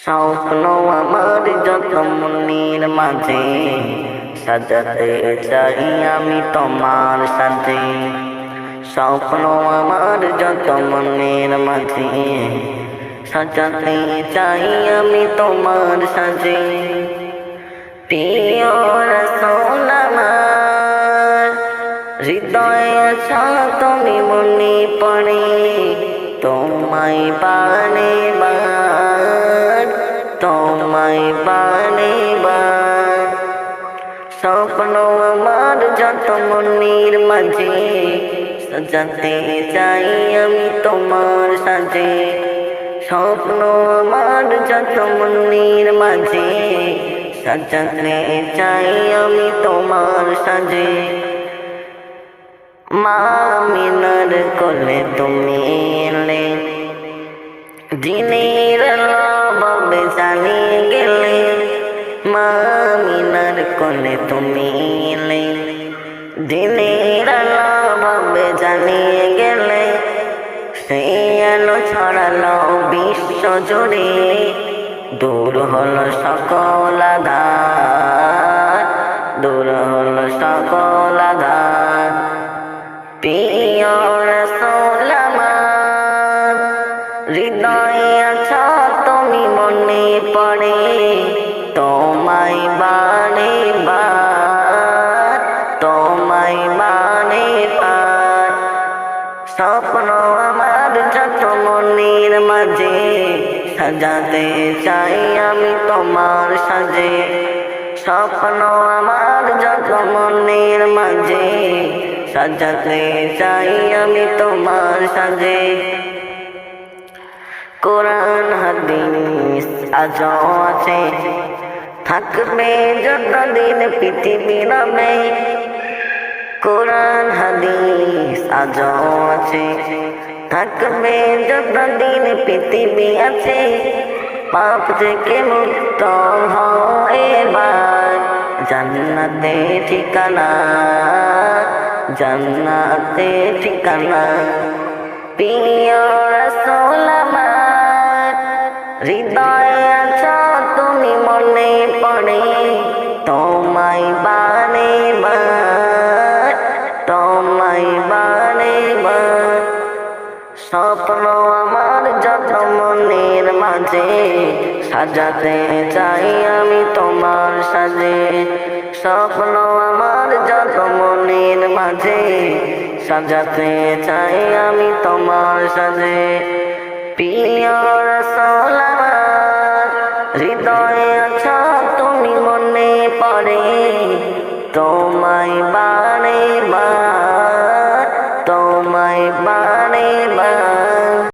স্বপ্ন আমার যত মনের মাঝে সাজাতে চাই আমি তোমার সাথে। স্বপ্ন আমার যত মনের মাঝে সাজাতে চাই আমি তোমার সাথে। প্রিয় রাসূল আমার হৃদয়ে আছো তুমি, মনে পড়ে তোমায় বারে বার, তোমায় বারে বার। স্বপ্ন আমার যত মনের মাঝে সাজাতে চাই আমি তোমার সাথে। স্বপ্ন আমার যত মনের মাঝে সাজাতে চাই আমি তোমার সাথে। মা আমিনার কোলে তুমি এলে, দিনের আলো জানিয়ে গেলে। মা আমিনার কোলে তুমি এলে, দিনের আলো জানিয়ে গেলে। সেই আলো ছড়ালো বিশ্ব জুড়ে, দূর হলো সকল আঁধার, দূর হলো সকল আঁধার। প্রিয় রাসূল আমার হৃদয়ে আছো তুমি, মনে পড়ে তোমায় বারে বার, তোমায় বারে বার। স্বপ্ন আমার যত মনের মাঝে সাজাতে চাই আমি তোমার সাথে। স্বপ্ন আমার যত মনের মাঝে সাজাতে চাই আমি তোমার সাথে। কোরআন হাদিস আজও আছে, থাকবে যতদিন পৃথিবী রবে। কোরআন হাদিস আজও আছে, থাকবে যতদিন পৃথিবী আছে। পাপ থেকে মুক্ত হও এবার, জান্নাতে ঠিকানা, জান্নাতে ঠিকানা। প্রিয় রাসূল আমার হৃদয়ে আছো তুমি, মনে পড়ে তোমায় বারে বার, তোমায় বারে বার। স্বপ্ন আমার যত মনের মাঝে সাজাতে চাই আমি তোমার সাথে। স্বপ্ন আমার যত মনের মাঝে সাজাতে চাই আমি তোমার সাথে। প্রিয় রাসূল আমার হৃদয়ে আছো তুমি, মনে পড়ে তোমায় বারে বার।